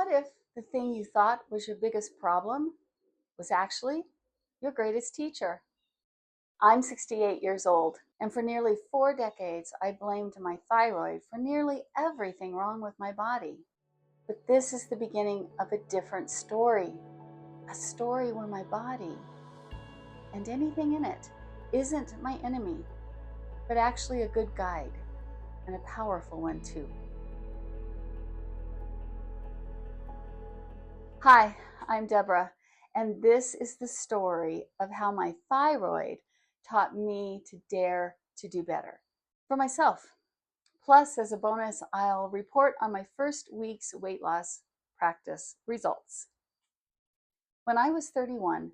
What if the thing you thought was your biggest problem was actually your greatest teacher? I'm 68 years old, and for nearly 4 decades, I blamed my thyroid for nearly everything wrong with my body. But this is the beginning of a different story, a story where my body and anything in it isn't my enemy, but actually a good guide, and a powerful one too. Hi, I'm Deborah, and this is the story of how my thyroid taught me to dare to do better for myself. Plus, as a bonus, I'll report on my first week's weight loss practice results. When I was 31,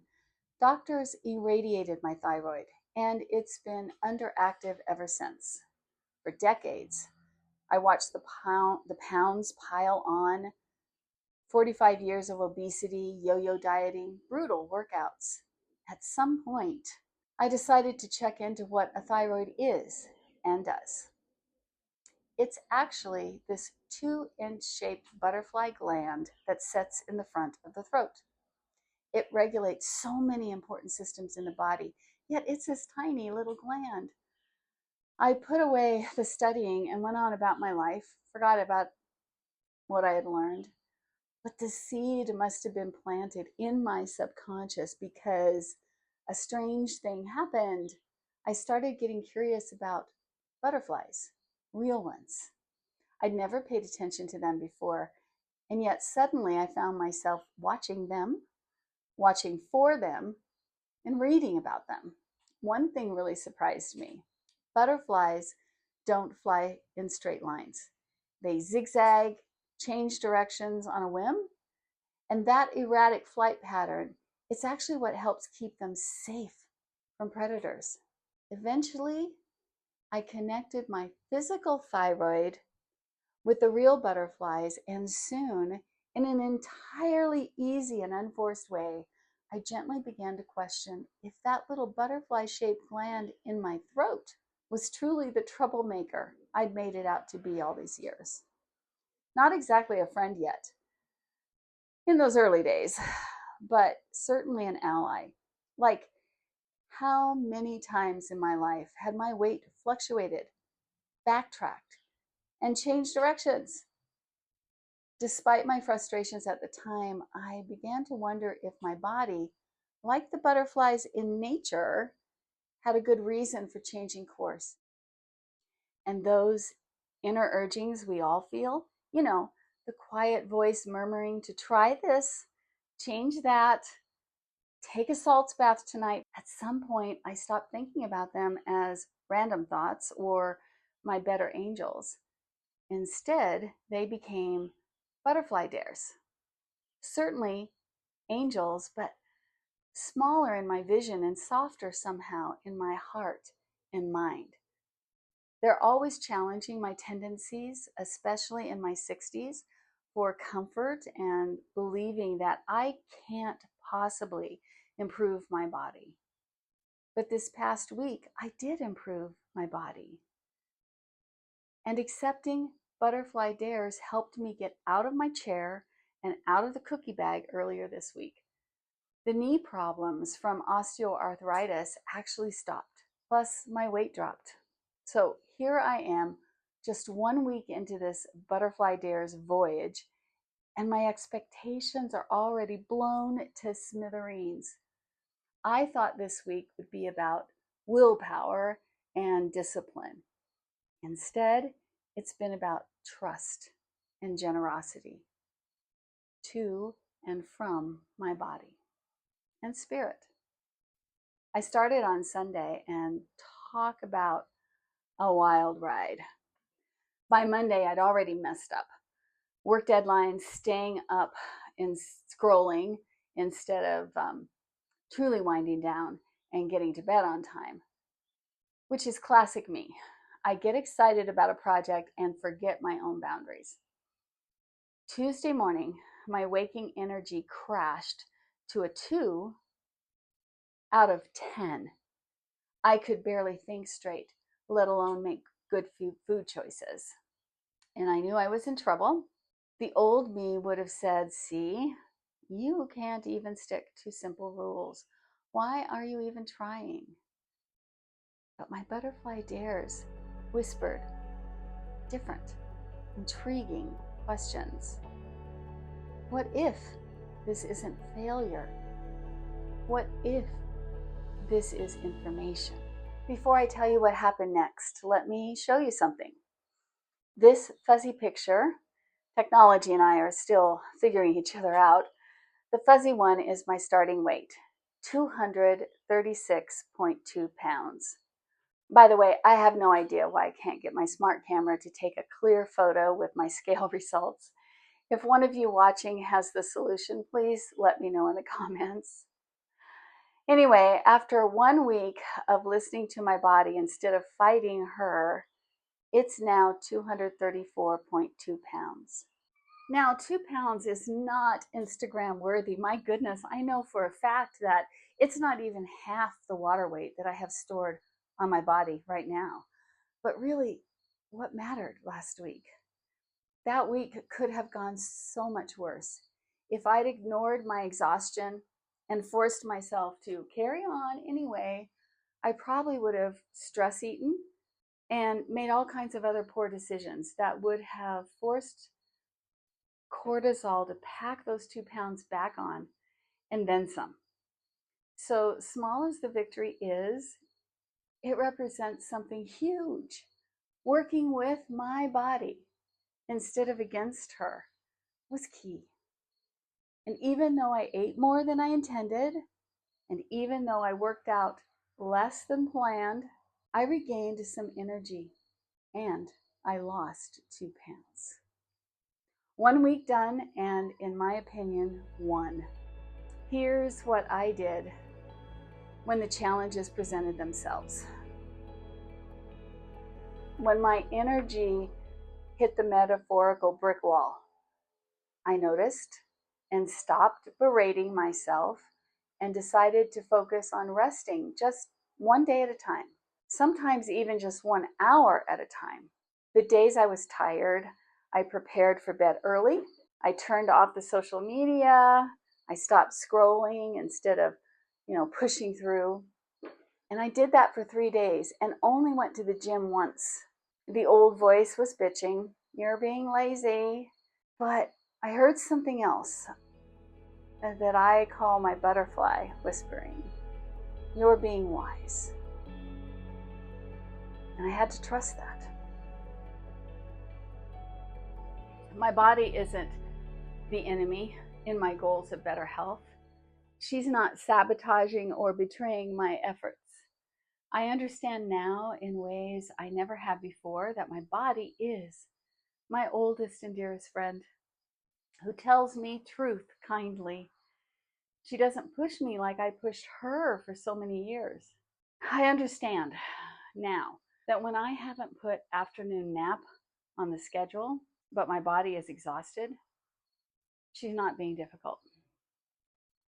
doctors irradiated my thyroid, and it's been underactive ever since. For decades, I watched the pounds pile on, 45 years of obesity, yo-yo dieting, brutal workouts. At some point, I decided to check into what a thyroid is and does. It's actually this 2-inch shaped butterfly gland that sits in the front of the throat. It regulates so many important systems in the body, yet it's this tiny little gland. I put away the studying and went on about my life, forgot about what I had learned. But the seed must have been planted in my subconscious because a strange thing happened. I started getting curious about butterflies, real ones. I'd never paid attention to them before, and yet suddenly I found myself watching them, watching for them, and reading about them. One thing really surprised me. Butterflies don't fly in straight lines. They zigzag, change directions on a whim, and that erratic flight pattern, it's actually what helps keep them safe from predators. Eventually, I connected my physical thyroid with the real butterflies, and soon, in an entirely easy and unforced way, I gently began to question if that little butterfly-shaped gland in my throat was truly the troublemaker I'd made it out to be all these years. Not exactly a friend yet in those early days, but certainly an ally. Like, how many times in my life had my weight fluctuated, backtracked, and changed directions? Despite my frustrations at the time, I began to wonder if my body, like the butterflies in nature, had a good reason for changing course. And those inner urgings we all feel, the quiet voice murmuring to try this, change that, take a salt bath tonight. At some point, I stopped thinking about them as random thoughts or my better angels. Instead, they became butterfly dares. Certainly angels, but smaller in my vision and softer somehow in my heart and mind. They're always challenging my tendencies, especially in my 60s, for comfort and believing that I can't possibly improve my body. But this past week, I did improve my body. And accepting butterfly dares helped me get out of my chair and out of the cookie bag earlier this week. The knee problems from osteoarthritis actually stopped. Plus, my weight dropped. So here I am, just 1 week into this Butterfly Dares voyage, and my expectations are already blown to smithereens. I thought this week would be about willpower and discipline. Instead, it's been about trust and generosity to and from my body and spirit. I started on Sunday, and talk about a wild ride. By Monday, I'd already messed up. Work deadlines, staying up and scrolling instead of truly winding down and getting to bed on time, which is classic me. I get excited about a project and forget my own boundaries. Tuesday morning, my waking energy crashed to a 2 out of 10. I could barely think straight, let alone make good food choices. And I knew I was in trouble. The old me would have said, see, you can't even stick to simple rules. Why are you even trying? But my butterfly dares whispered different, intriguing questions. What if this isn't failure? What if this is information? Before I tell you what happened next, let me show you something. This fuzzy picture, technology and I are still figuring each other out. The fuzzy one is my starting weight, 236.2 pounds. By the way, I have no idea why I can't get my smart camera to take a clear photo with my scale results. If one of you watching has the solution, please let me know in the comments. Anyway, after 1 week of listening to my body instead of fighting her, it's now 234.2 pounds. Now, 2 pounds is not Instagram worthy. My goodness, I know for a fact that it's not even half the water weight that I have stored on my body right now. But really, what mattered last week? That week could have gone so much worse. If I'd ignored my exhaustion and forced myself to carry on anyway, I probably would have stress eaten and made all kinds of other poor decisions that would have forced cortisol to pack those 2 pounds back on and then some. So small as the victory is, it represents something huge. Working with my body instead of against her was key. And even though I ate more than I intended, and even though I worked out less than planned, I regained some energy and I lost 2 pounds. 1 week done, and in my opinion, won. Here's what I did when the challenges presented themselves. When my energy hit the metaphorical brick wall, I noticed and stopped berating myself and decided to focus on resting just 1 day at a time, sometimes even just 1 hour at a time. The days I was tired, I prepared for bed early. I turned off the social media. I stopped scrolling instead of, pushing through. And I did that for 3 days and only went to the gym once. The old voice was bitching, "You're being lazy." But I heard something else that I call my butterfly whispering, "You're being wise." And I had to trust that. My body isn't the enemy in my goals of better health. She's not sabotaging or betraying my efforts. I understand now in ways I never have before that my body is my oldest and dearest friend who tells me truth kindly. She doesn't push me like I pushed her for so many years. I understand now that when I haven't put afternoon nap on the schedule, but my body is exhausted, she's not being difficult.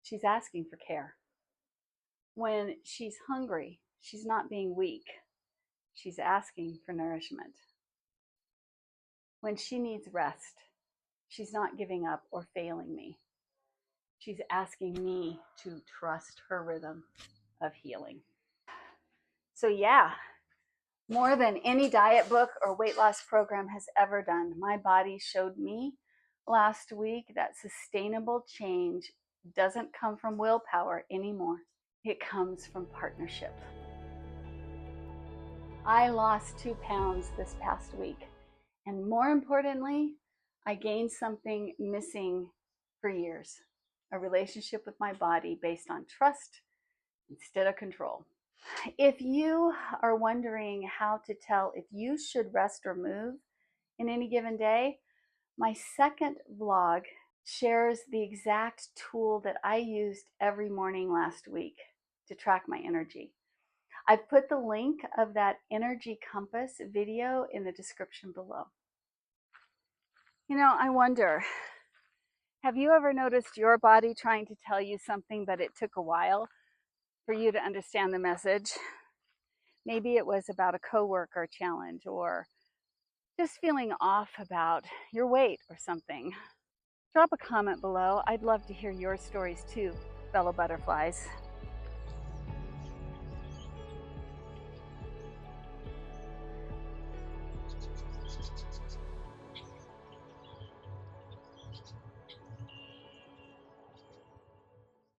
She's asking for care. When she's hungry, she's not being weak. She's asking for nourishment. When she needs rest, she's not giving up or failing me. She's asking me to trust her rhythm of healing. So yeah, more than any diet book or weight loss program has ever done, my body showed me last week that sustainable change doesn't come from willpower anymore. It comes from partnership. I lost 2 pounds this past week. And more importantly, I gained something missing for years, a relationship with my body based on trust instead of control. If you are wondering how to tell if you should rest or move in any given day, my second vlog shares the exact tool that I used every morning last week to track my energy. I've put the link of that energy compass video in the description below. I wonder, have you ever noticed your body trying to tell you something, but it took a while for you to understand the message? Maybe it was about a coworker challenge or just feeling off about your weight or something, drop a comment below. I'd love to hear your stories too, fellow butterflies.